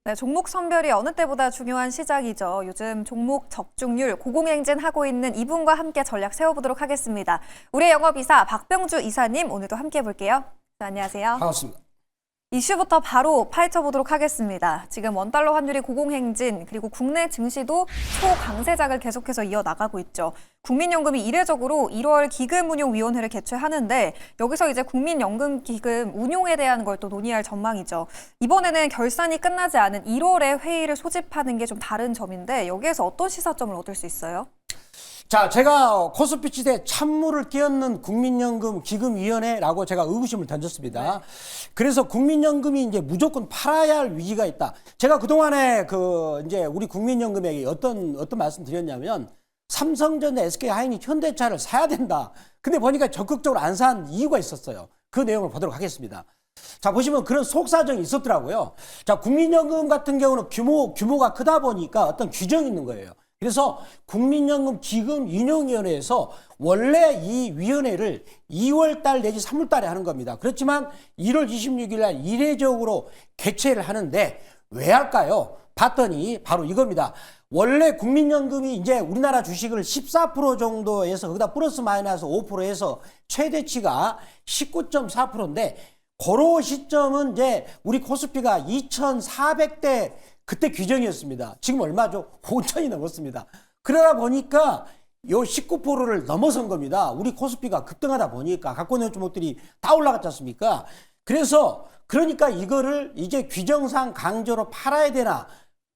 네, 종목 선별이 어느 때보다 중요한 시작이죠. 요즘 종목 적중률 고공행진하고 있는 이분과 함께 전략 세워보도록 하겠습니다. 우리의 영업이사 박병주 이사님 오늘도 함께 해볼게요. 네, 안녕하세요. 반갑습니다. 이슈부터 바로 파헤쳐보도록 하겠습니다. 지금 원달러 환율이 고공행진, 그리고 국내 증시도 초강세작을 계속해서 이어나가고 있죠. 국민연금이 이례적으로 1월 기금운용위원회를 개최하는데 여기서 이제 국민연금기금 운용에 대한 걸 또 논의할 전망이죠. 이번에는 결산이 끝나지 않은 1월에 회의를 소집하는 게 좀 다른 점인데 여기에서 어떤 시사점을 얻을 수 있어요? 자, 제가 코스피 시대 찬물을 끼얹는 국민연금 기금위원회라고 제가 의구심을 던졌습니다. 그래서 국민연금이 이제 무조건 팔아야 할 위기가 있다. 제가 그동안에 이제 우리 국민연금에게 어떤 말씀 드렸냐면 삼성전자, SK하이닉, 현대차를 사야 된다. 근데 보니까 적극적으로 안 산 이유가 있었어요. 그 내용을 보도록 하겠습니다. 자, 보시면 그런 속사정이 있었더라고요. 자, 국민연금 같은 경우는 규모가 크다 보니까 어떤 규정이 있는 거예요. 그래서 국민연금 기금운용위원회에서 원래 이 위원회를 2월달 내지 3월달에 하는 겁니다. 그렇지만 1월 26일 날 이례적으로 개최를 하는데 왜 할까요? 봤더니 바로 이겁니다. 원래 국민연금이 이제 우리나라 주식을 14% 정도에서 거기다 플러스 마이너스 5%에서 최대치가 19.4%인데 그런 시점은 이제 우리 코스피가 2,400대 그때 규정이었습니다. 지금 얼마죠? 5천이 넘었습니다. 그러다 보니까 요 19%를 넘어선 겁니다. 우리 코스피가 급등하다 보니까 갖고 있는 종목들이 다 올라갔지 않습니까? 그러니까 이거를 이제 규정상 강제로 팔아야 되나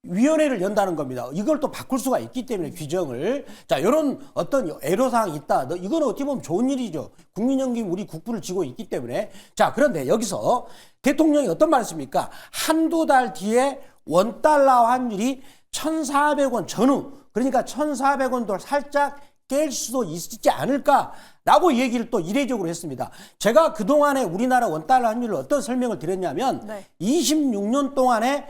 위원회를 연다는 겁니다. 이걸 또 바꿀 수가 있기 때문에 규정을. 자, 이런 어떤 애로사항이 있다. 이거는 어떻게 보면 좋은 일이죠. 국민연금 우리 국부를 지고 있기 때문에. 자, 그런데 여기서 대통령이 어떤 말을 했습니까? 한두 달 뒤에 원달러 환율이 1,400원 전후, 그러니까 1,400원도 살짝 깰 수도 있지 않을까라고 얘기를 또 이례적으로 했습니다. 제가 그동안에 우리나라 원달러 환율을 어떤 설명을 드렸냐면 26년 동안에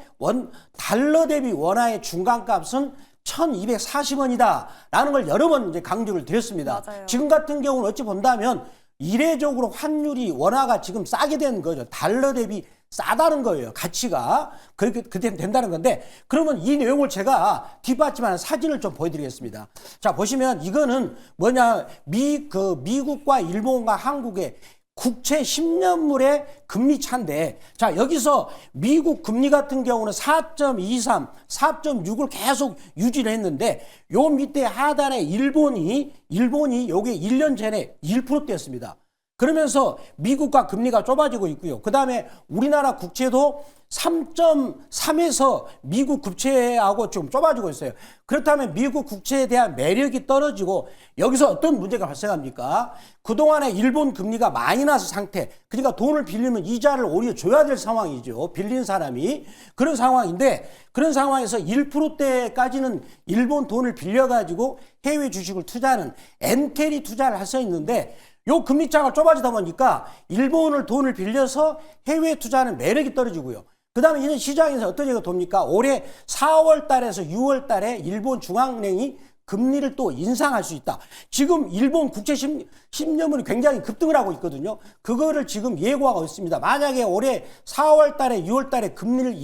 달러 대비 원화의 중간값은 1,240원이다 라는 걸 여러 번 이제 강조를 드렸습니다. 맞아요. 지금 같은 경우는 어찌 본다면 이례적으로 환율이 원화가 지금 싸게 된 거죠. 달러 대비 싸다는 거예요. 가치가. 그렇게 된다는 건데, 그러면 이 내용을 제가 뒷받침하는 사진을 좀 보여드리겠습니다. 자, 보시면 이거는 뭐냐, 미국과 일본과 한국의 국채 10년물의 금리 차인데, 자, 여기서 미국 금리 같은 경우는 4.23, 4.6을 계속 유지를 했는데, 요 밑에 하단에 일본이 요게 1년 전에 1%대였습니다. 그러면서 미국과 금리가 좁아지고 있고요. 그 다음에 우리나라 국채도 3.3에서 미국 국채하고 좀 좁아지고 있어요. 그렇다면 미국 국채에 대한 매력이 떨어지고 여기서 어떤 문제가 발생합니까? 그동안에 일본 금리가 마이너스 상태, 그러니까 돈을 빌리면 이자를 오히려 줘야 될 상황이죠. 빌린 사람이. 그런 상황인데, 그런 상황에서 1%대까지는 일본 돈을 빌려가지고 해외 주식을 투자하는 엔캐리 투자를 할 수 있는데, 요 금리차가 좁아지다 보니까 일본을 돈을 빌려서 해외 투자하는 매력이 떨어지고요. 그 다음에 이런 시장에서 어떤 얘기가 돕니까? 올해 4월 달에서 6월 달에 일본 중앙은행이 금리를 또 인상할 수 있다. 지금 일본 국채 10년물이 굉장히 급등을 하고 있거든요. 그거를 지금 예고하고 있습니다. 만약에 올해 4월 달에 6월 달에 금리를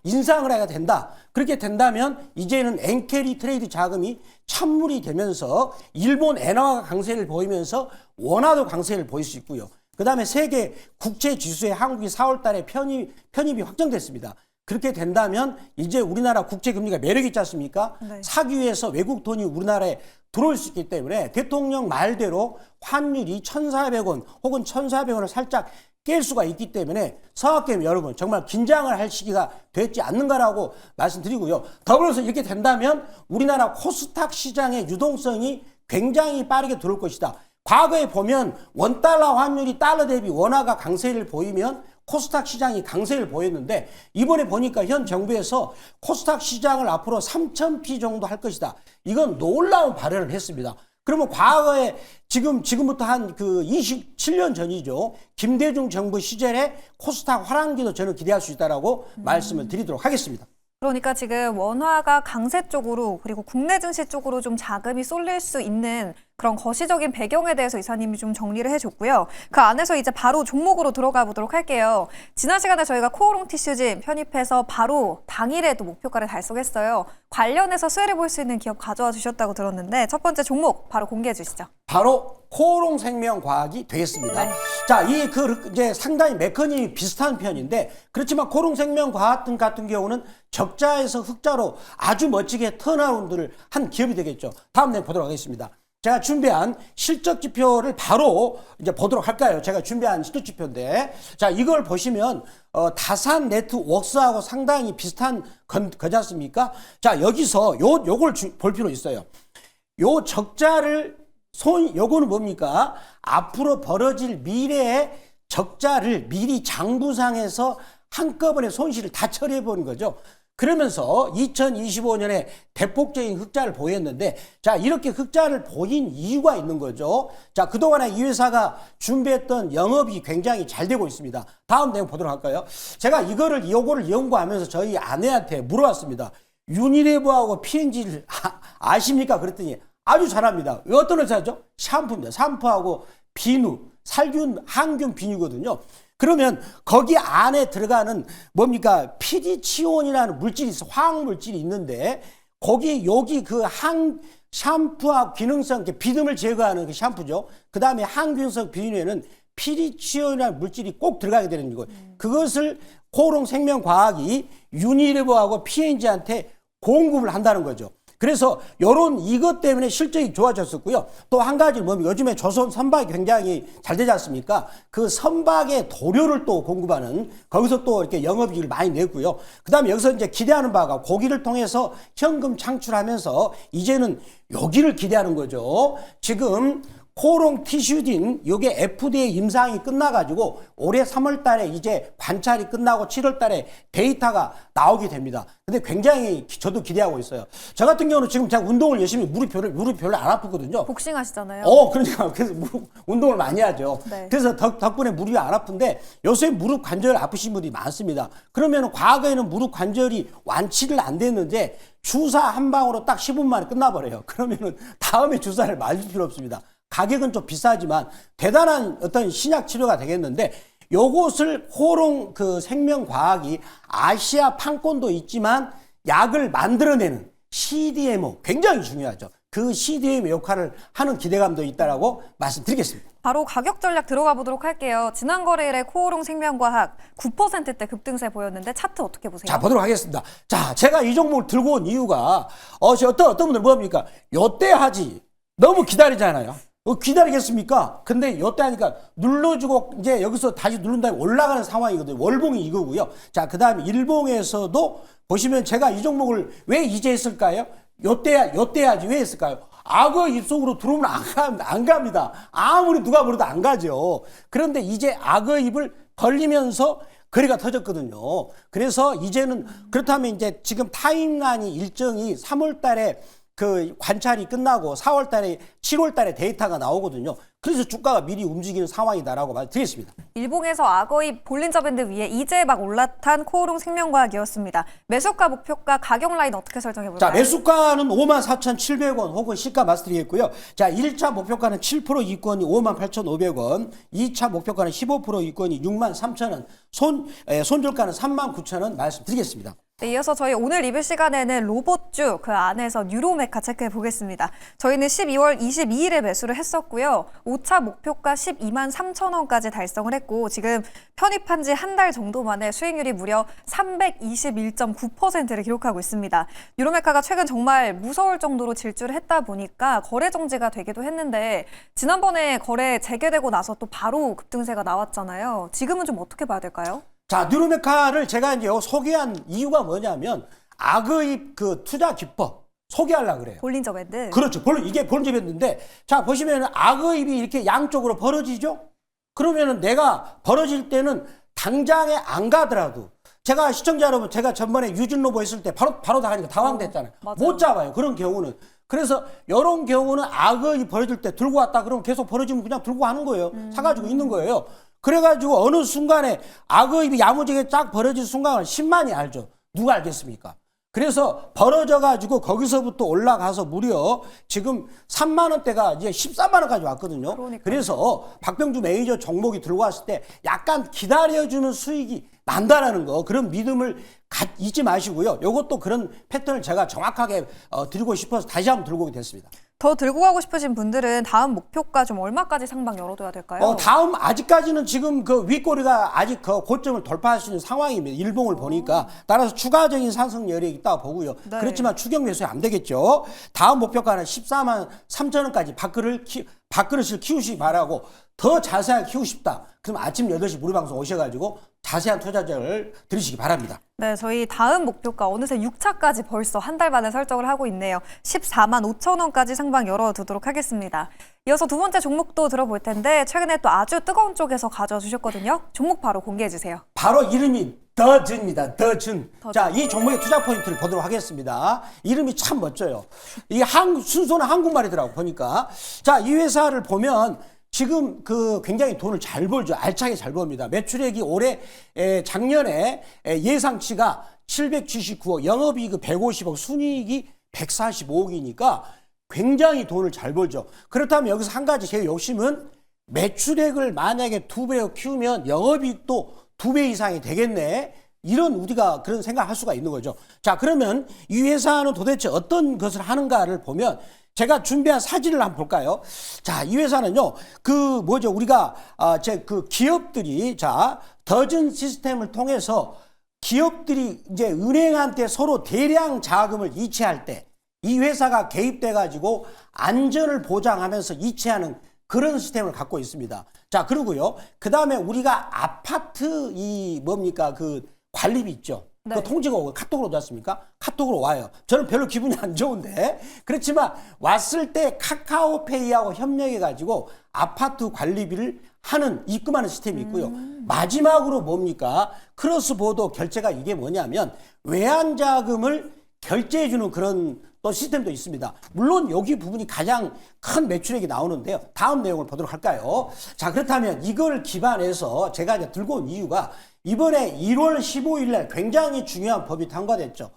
인상을 해야 된다. 그렇게 된다면 이제는 엔캐리 트레이드 자금이 찬물이 되면서 일본 엔화가 강세를 보이면서 원화도 강세를 보일 수 있고요. 그 다음에 세계 국채 지수에 한국이 4월 달에 편입이 확정됐습니다. 그렇게 된다면 이제 우리나라 국채 금리가 매력이 있지 않습니까? 사기 위해서 외국 돈이 우리나라에 들어올 수 있기 때문에 대통령 말대로 환율이 1,400원 혹은 1,400원을 살짝 깰 수가 있기 때문에 서학개미 여러분 정말 긴장을 할 시기가 됐지 않는가라고 말씀드리고요. 더불어서 이렇게 된다면 우리나라 코스닥 시장의 유동성이 굉장히 빠르게 들어올 것이다. 과거에 보면 원달러 환율이 달러 대비 원화가 강세를 보이면 코스닥 시장이 강세를 보였는데 이번에 보니까 현 정부에서 코스닥 시장을 앞으로 3,000피 정도 할 것이다. 이건 놀라운 발언을 했습니다. 그러면 과거에 지금부터 한 27년 전이죠. 김대중 정부 시절에 코스닥 화랑기도 저는 기대할 수 있다라고 말씀을 드리도록 하겠습니다. 그러니까 지금 원화가 강세 쪽으로 그리고 국내 증시 쪽으로 좀 자금이 쏠릴 수 있는 그런 거시적인 배경에 대해서 이사님이 좀 정리를 해줬고요. 그 안에서 이제 바로 종목으로 들어가 보도록 할게요. 지난 시간에 저희가 코오롱 티슈진 편입해서 바로 당일에 또 목표가를 달성했어요. 관련해서 수혜를 볼 수 있는 기업 가져와 주셨다고 들었는데 첫 번째 종목 바로 공개해 주시죠. 바로 코오롱 생명과학이 되겠습니다. 네. 자, 이제 상당히 메커니즘이 비슷한 편인데 그렇지만 코오롱 생명과학 같은 경우는 적자에서 흑자로 아주 멋지게 턴어라운드를 한 기업이 되겠죠. 다음 내 보도록 하겠습니다. 제가 준비한 실적 지표를 바로 이제 보도록 할까요? 제가 준비한 실적 지표인데, 자, 이걸 보시면, 다산 네트워크스하고 상당히 비슷한 거지 않습니까? 자, 여기서 요걸 볼 필요 있어요. 요 적자를, 요거는 뭡니까? 앞으로 벌어질 미래의 적자를 미리 장부상에서 한꺼번에 손실을 다 처리해 보는 거죠. 그러면서 2025년에 대폭적인 흑자를 보였는데, 자, 이렇게 흑자를 보인 이유가 있는 거죠. 자, 그동안에 이 회사가 준비했던 영업이 굉장히 잘 되고 있습니다. 다음 내용 보도록 할까요? 제가 요거를 연구하면서 저희 아내한테 물어봤습니다. 유니레버하고 P&G를 아십니까? 그랬더니 아주 잘합니다. 어떤 회사죠? 샴푸입니다. 샴푸하고 비누, 항균 비누거든요. 그러면 거기 안에 들어가는 뭡니까? 피디치온이라는 물질이 있어. 화학 물질이 있는데 여기 그 샴푸하고 기능성 비듬을 제거하는 그 샴푸죠. 그다음에 항균성 비누에는 피디치온이라는 물질이 꼭 들어가게 되는 거예요. 그것을 코오롱 생명과학이 유니레버하고 P&G한테 공급을 한다는 거죠. 그래서 이것 때문에 실적이 좋아졌었고요. 또 한 가지 뭡니까? 요즘에 조선 선박이 굉장히 잘 되지 않습니까? 그 선박의 도료를 또 공급하는 거기서 또 이렇게 영업이익을 많이 냈고요. 그다음에 여기서 이제 기대하는 바가 고기를 통해서 현금 창출하면서 이제는 여기를 기대하는 거죠. 지금 코오롱 티슈딘 요게 FDA 임상이 끝나가지고 올해 3월 달에 이제 관찰이 끝나고 7월 달에 데이터가 나오게 됩니다. 근데 굉장히 저도 기대하고 있어요. 저 같은 경우는 지금 제가 운동을 열심히 무릎 별로 안 아프거든요. 복싱하시잖아요. 그러니까 그래서 운동을 많이 하죠. 네. 그래서 덕분에 무릎이 안 아픈데 요새 무릎 관절 아프신 분들이 많습니다. 그러면 과거에는 무릎 관절이 완치를 안 됐는데 주사 한 방으로 딱 10분 만에 끝나버려요. 그러면은 다음에 주사를 맞을 필요 없습니다. 가격은 좀 비싸지만 대단한 어떤 신약 치료가 되겠는데 요것을 코오롱 생명과학이 아시아 판권도 있지만 약을 만들어내는 CDMO 굉장히 중요하죠. 그 CDMO 역할을 하는 기대감도 있다라고 말씀드리겠습니다. 바로 가격 전략 들어가 보도록 할게요. 지난 거래일에 코오롱 생명과학 9%대 급등세 보였는데 차트 어떻게 보세요? 자, 보도록 하겠습니다. 자, 제가 이 종목을 들고 온 이유가 어떤 분들 뭡니까? 요때 하지. 너무 기다리잖아요. 기다리겠습니까? 근데 요때 하니까 눌러주고 이제 여기서 다시 누른 다음에 올라가는 상황이거든요. 월봉이 이거고요. 자, 그 다음에 일봉에서도 보시면 제가 이 종목을 왜 이제 했을까요? 요때 하지 왜 했을까요? 악어 입속으로 들어오면 안 갑니다. 아무리 누가 물어도 안 가죠. 그런데 이제 악어 입을 벌리면서 거래가 터졌거든요. 그래서 이제는 그렇다면 이제 지금 타임라인이 일정이 3월 달에 그 관찰이 끝나고 4월 달에 7월 달에 데이터가 나오거든요. 그래서 주가가 미리 움직이는 상황이다라고 말드리겠습니다. 일봉에서 악어입 볼린저 밴드 위에 이제 막 올라탄 코오롱 생명과학이었습니다. 매수가, 목표가, 가격 라인 어떻게 설정해 볼까요? 자, 매수가는 54,700원 혹은 시가 말씀드리겠고요. 자, 1차 목표가는 7% 이권이 58,500원, 2차 목표가는 15% 이권이 63,000원, 손절가는 39,000원 말씀드리겠습니다. 네, 이어서 저희 오늘 리뷰 시간에는 로봇주 그 안에서 뉴로메카 체크해 보겠습니다. 저희는 12월 22일에 매수를 했었고요. 5차 목표가 12만 3천 원까지 달성을 했고 지금 편입한 지 한 달 정도 만에 수익률이 무려 321.9%를 기록하고 있습니다. 뉴로메카가 최근 정말 무서울 정도로 질주를 했다 보니까 거래 정지가 되기도 했는데 지난번에 거래 재개되고 나서 또 바로 급등세가 나왔잖아요. 지금은 좀 어떻게 봐야 될까요? 자, 뉴로메카를 제가 이제 소개한 이유가 뭐냐면 악의 투자 기법 소개하려고 그래요. 볼린저 밴드. 그렇죠. 이게 볼린저 밴드인데 자, 보시면 악의입이 이렇게 양쪽으로 벌어지죠? 그러면은 내가 벌어질 때는 당장에 안 가더라도 제가 시청자 여러분 제가 전번에 유진로보 했을 때 바로 나가니까 당황됐잖아요. 못 잡아요. 그런 경우는. 그래서 이런 경우는 악의이 벌어질 때 들고 왔다 그러면 계속 벌어지면 그냥 들고 가는 거예요. 사가지고 있는 거예요. 그래가지고 어느 순간에 악의입이 야무지게 쫙 벌어질 순간을 10만이 알죠. 누가 알겠습니까? 그래서 벌어져 가지고 거기서부터 올라가서 무려 지금 3만 원대가 이제 13만 원까지 왔거든요. 그러니까요. 그래서 박병주 매니저 종목이 들어왔을 때 약간 기다려주는 수익이 난다라는 거, 그런 믿음을 잊지 마시고요. 이것도 그런 패턴을 제가 정확하게 드리고 싶어서 다시 한번 들고 오게 됐습니다. 더 들고 가고 싶으신 분들은 다음 목표가 좀 얼마까지 상방 열어둬야 될까요? 다음 아직까지는 지금 그 윗꼬리가 아직 그 고점을 돌파할 수 있는 상황입니다. 일봉을 보니까. 따라서 추가적인 상승 여력이 있다고 보고요. 네. 그렇지만 추격 매수는 안 되겠죠. 다음 목표가는 14만 3천 원까지 밥그릇을 키우시기 바라고, 더 자세하게 키우고 싶다. 그럼 아침 8시 무료 방송 오셔가지고 자세한 투자자를 들으시기 바랍니다. 네, 저희 다음 목표가 어느새 6차까지 벌써 한 달 만에 설정을 하고 있네요. 14만 5천 원까지 상방 열어두도록 하겠습니다. 이어서 두 번째 종목도 들어볼 텐데 최근에 또 아주 뜨거운 쪽에서 가져와 주셨거든요. 종목 바로 공개해 주세요. 바로 이름이 더준입니다. 더준. 자, 이 종목의 투자 포인트를 보도록 하겠습니다. 이름이 참 멋져요. 이 순수는 한국말이더라고 보니까. 자, 이 회사를 보면 지금 굉장히 돈을 잘 벌죠. 알차게 잘 벌입니다. 매출액이 올해 작년에 예상치가 779억, 영업이익 150억, 순이익이 145억이니까 굉장히 돈을 잘 벌죠. 그렇다면 여기서 한 가지 제 욕심은 매출액을 만약에 2배로 키우면 영업이익도 2배 이상이 되겠네. 이런 우리가 그런 생각할 수가 있는 거죠. 자, 그러면 이 회사는 도대체 어떤 것을 하는가를 보면 제가 준비한 사진을 한번 볼까요? 자, 이 회사는요, 우리가, 기업들이, 자, 더즌 시스템을 통해서 기업들이 이제 은행한테 서로 대량 자금을 이체할 때 이 회사가 개입돼가지고 안전을 보장하면서 이체하는 그런 시스템을 갖고 있습니다. 자, 그리고요, 그 다음에 우리가 아파트 관리비 있죠. 네. 그 통지가 오고 카톡으로 오지 않습니까? 카톡으로 와요. 저는 별로 기분이 안 좋은데, 그렇지만 왔을 때 카카오페이하고 협력해가지고 아파트 관리비를 입금하는 시스템이 있고요. 마지막으로 크로스보더 결제가 이게 뭐냐면 외환 자금을 결제해주는 그런 또 시스템도 있습니다. 물론 여기 부분이 가장 큰 매출액이 나오는데요. 다음 내용을 보도록 할까요? 자, 그렇다면 이걸 기반해서 제가 이제 들고 온 이유가 이번에 1월 15일 날 굉장히 중요한 법이 통과됐죠.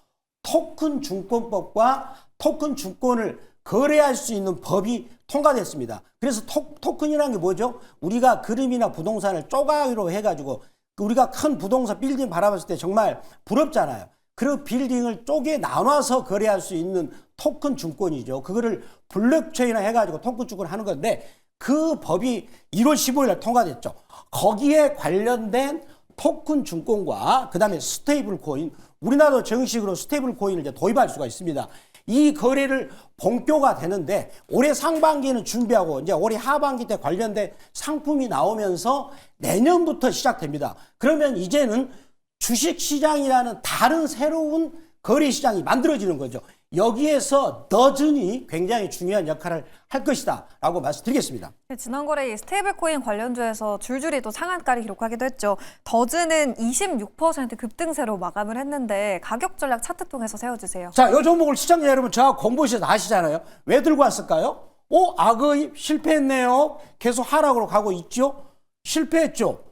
토큰 증권법과 토큰 증권을 거래할 수 있는 법이 통과됐습니다. 그래서 토큰이라는 게 뭐죠? 우리가 그림이나 부동산을 쪼가리로 해가지고 우리가 큰 부동산 빌딩 바라봤을 때 정말 부럽잖아요. 그 빌딩을 쪼개 나눠서 거래할 수 있는 토큰 증권이죠. 그거를 블록체인화 해가지고 토큰 증권을 하는 건데 그 법이 1월 15일 날 통과됐죠. 거기에 관련된 토큰 증권과 그 다음에 스테이블 코인, 우리나라도 정식으로 스테이블 코인을 이제 도입할 수가 있습니다. 이 거래를 본교가 되는데 올해 상반기는 준비하고 이제 올해 하반기 때 관련된 상품이 나오면서 내년부터 시작됩니다. 그러면 이제는 주식시장이라는 다른 새로운 거래시장이 만들어지는 거죠. 여기에서 더즌이 굉장히 중요한 역할을 할 것이다 라고 말씀드리겠습니다. 지난 거래일 스테이블코인 관련주에서 줄줄이 또 상한가를 기록하기도 했죠. 더즈는 26% 급등세로 마감을 했는데 가격 전략 차트 통해서 세워주세요. 자, 이 종목을 시청자 여러분 저하고 공부하셔서 아시잖아요. 왜 들고 왔을까요? 악의입 실패했네요. 계속 하락으로 가고 있죠. 실패했죠.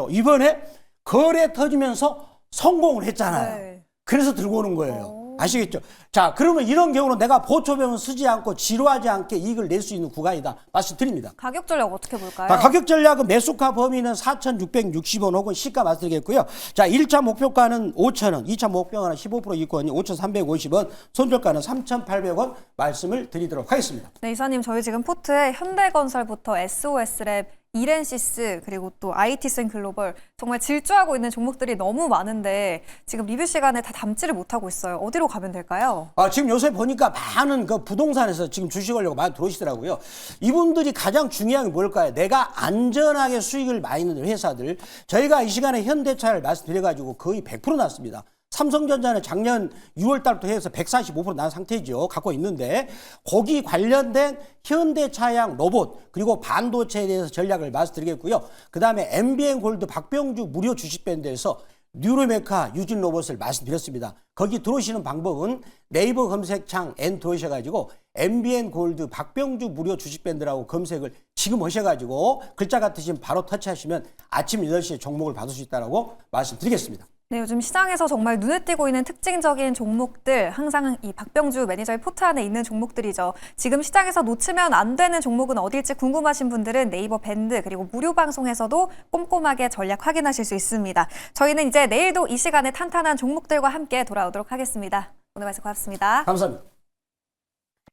이번에 거래 터지면서 성공을 했잖아요. 네. 그래서 들고 오는 거예요. 아시겠죠? 자, 그러면 이런 경우는 내가 보초병은 쓰지 않고 지루하지 않게 이익을 낼 수 있는 구간이다 말씀드립니다. 가격 전략 어떻게 볼까요? 자, 가격 전략은 매수가 범위는 4,660원 혹은 시가 말씀드리겠고요. 자, 1차 목표가는 5,000원, 2차 목표가는 15% 이권이 5,350원, 손절가는 3,800원 말씀을 드리도록 하겠습니다. 네, 이사님, 저희 지금 포트에 현대건설부터 SOS랩, 이렌시스 그리고 또 IT센 글로벌 정말 질주하고 있는 종목들이 너무 많은데 지금 리뷰 시간에 다 담지를 못하고 있어요. 어디로 가면 될까요? 지금 요새 보니까 많은 그 부동산에서 지금 주식 하려고 많이 들어오시더라고요. 이분들이 가장 중요한 게 뭘까요? 내가 안전하게 수익을 많이 내는 회사들. 저희가 이 시간에 현대차를 말씀드려가지고 거의 100% 났습니다. 삼성전자는 작년 6월 달부터 해서 145% 난 상태죠. 갖고 있는데 거기 관련된 현대차양 로봇 그리고 반도체에 대해서 전략을 말씀드리겠고요. 그 다음에 MBN 골드 박병주 무료 주식 밴드에서 뉴로메카 유진 로봇을 말씀드렸습니다. 거기 들어오시는 방법은 네이버 검색창 N 들어오셔가지고 MBN 골드 박병주 무료 주식 밴드라고 검색을 지금 하셔가지고 글자 같으시면 바로 터치하시면 아침 8시에 종목을 받을 수 있다고 말씀드리겠습니다. 네, 요즘 시장에서 정말 눈에 띄고 있는 특징적인 종목들, 항상 이 박병주 매니저의 포트 안에 있는 종목들이죠. 지금 시장에서 놓치면 안 되는 종목은 어딜지 궁금하신 분들은 네이버 밴드 그리고 무료 방송에서도 꼼꼼하게 전략 확인하실 수 있습니다. 저희는 이제 내일도 이 시간에 탄탄한 종목들과 함께 돌아오도록 하겠습니다. 오늘 말씀 고맙습니다. 감사합니다.